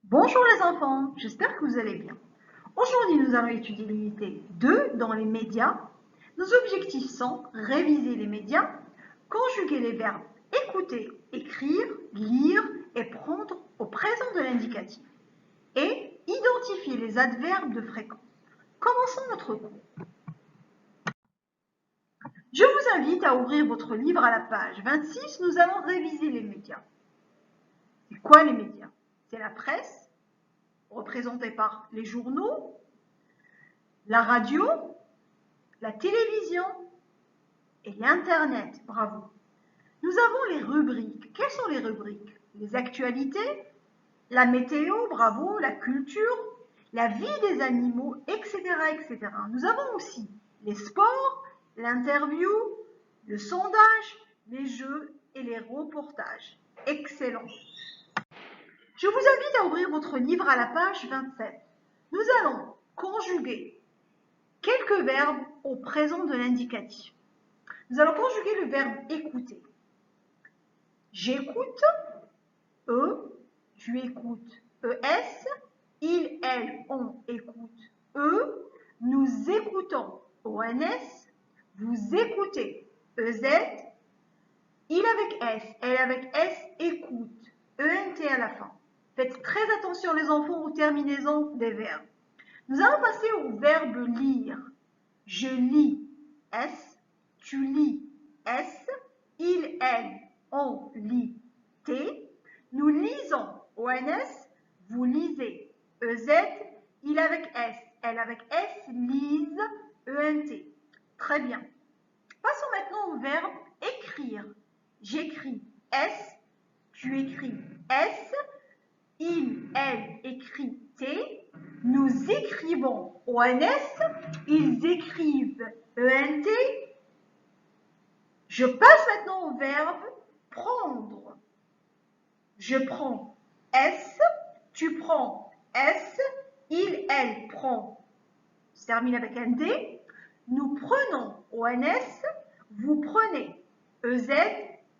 Bonjour les enfants, j'espère que vous allez bien. Aujourd'hui, nous allons étudier l'unité 2 dans les médias. Nos objectifs sont réviser les médias, conjuguer les verbes écouter, écrire, lire et prendre au présent de l'indicatif et identifier les adverbes de fréquence. Commençons notre cours. Je vous invite à ouvrir votre livre à la page 26. Nous allons réviser les médias. C'est quoi les médias? C'est la presse, représentée par les journaux, la radio, la télévision et l'Internet. Bravo. Nous avons les rubriques. Quelles sont les rubriques? Les actualités, la météo, bravo, la culture, la vie des animaux, etc., etc. Nous avons aussi les sports, l'interview, le sondage, les jeux et les reportages. Excellent. Je vous invite à ouvrir votre livre à la page 27. Nous allons conjuguer quelques verbes au présent de l'indicatif. Nous allons conjuguer le verbe écouter. J'écoute, tu écoutes, ES, il, elle, on écoute, nous écoutons, ONS, vous écoutez, EZ, il avec S, elle avec S écoute, ENT à la fin. Faites très attention les enfants aux terminaisons des verbes. Nous allons passer au verbe lire. Je lis, S, tu lis, S, il, elle, on lit, T, nous lisons, ONS, vous lisez, EZ, il avec S, elle avec S, lise, ENT. Très bien. Passons maintenant au verbe écrire. J'écris, S, tu écris, S, il, elle écrit, T, nous écrivons, ONS, ils écrivent, ENT. Je passe maintenant au verbe prendre. Je prends, S, tu prends, S, il, elle prend, se termine avec un D. Nous prenons, ONS, vous prenez, EZ,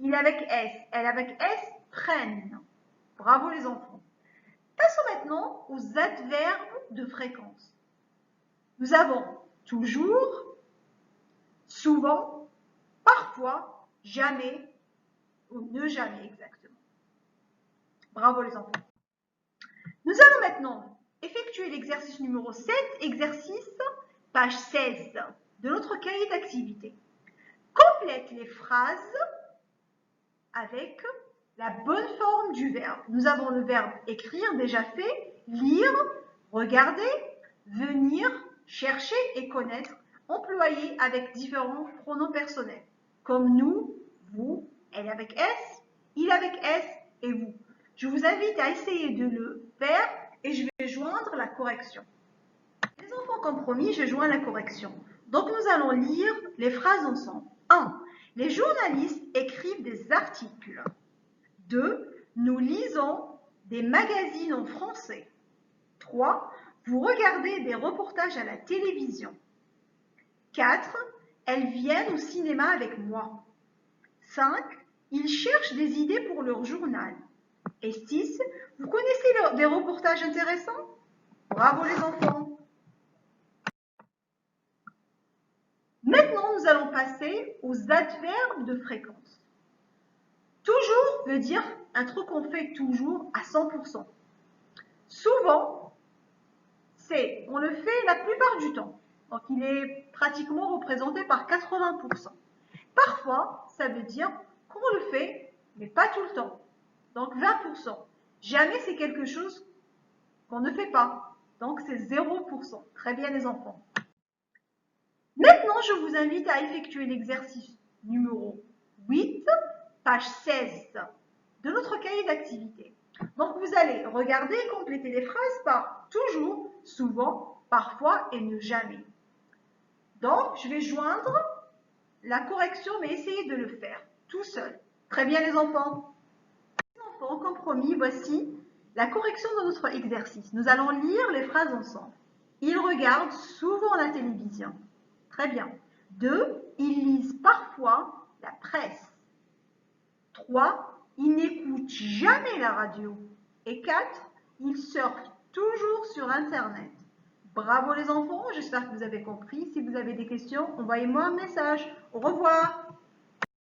il avec S, elle avec S, prennent. Bravo les enfants. Passons maintenant aux adverbes de fréquence. Nous avons toujours, souvent, parfois, jamais ou ne jamais exactement. Bravo les enfants. Nous allons maintenant effectuer l'exercice numéro 7, exercice page 16 de notre cahier d'activité. Complète les phrases avec la bonne forme du verbe. Nous avons le verbe écrire déjà fait, lire, regarder, venir, chercher et connaître, employé avec différents pronoms personnels, comme nous, vous, elle avec S, il avec S et vous. Je vous invite à essayer de le faire et je vais joindre la correction. Les enfants, comme promis, je joins la correction. Donc nous allons lire les phrases ensemble. 1. Les journalistes écrivent des articles. 2. Nous lisons des magazines en français. 3. Vous regardez des reportages à la télévision. 4. Elles viennent au cinéma avec moi. 5. Ils cherchent des idées pour leur journal. Et 6. Vous connaissez des reportages intéressants? Bravo les enfants! Maintenant, nous allons passer aux adverbes de fréquence. Toujours veut dire un truc qu'on fait toujours à 100%. Souvent, on le fait la plupart du temps. Donc, il est pratiquement représenté par 80%. Parfois, ça veut dire qu'on le fait, mais pas tout le temps. Donc, 20%. Jamais c'est quelque chose qu'on ne fait pas. Donc, c'est 0%. Très bien, les enfants. Maintenant, je vous invite à effectuer l'exercice numéro 8, page 16 de notre cahier d'activité. Donc, vous allez regarder et compléter les phrases par toujours, souvent, parfois et ne jamais. Donc, je vais joindre la correction, mais essayez de le faire tout seul. Très bien, les enfants. Les enfants, comme promis, voici la correction de notre exercice. Nous allons lire les phrases ensemble. Ils regardent souvent la télévision. Très bien. 2. Ils lisent parfois la presse. 3. Ils n'écoutent jamais la radio. Et 4. Il surfe toujours sur Internet. Bravo les enfants, j'espère que vous avez compris. Si vous avez des questions, envoyez-moi un message. Au revoir.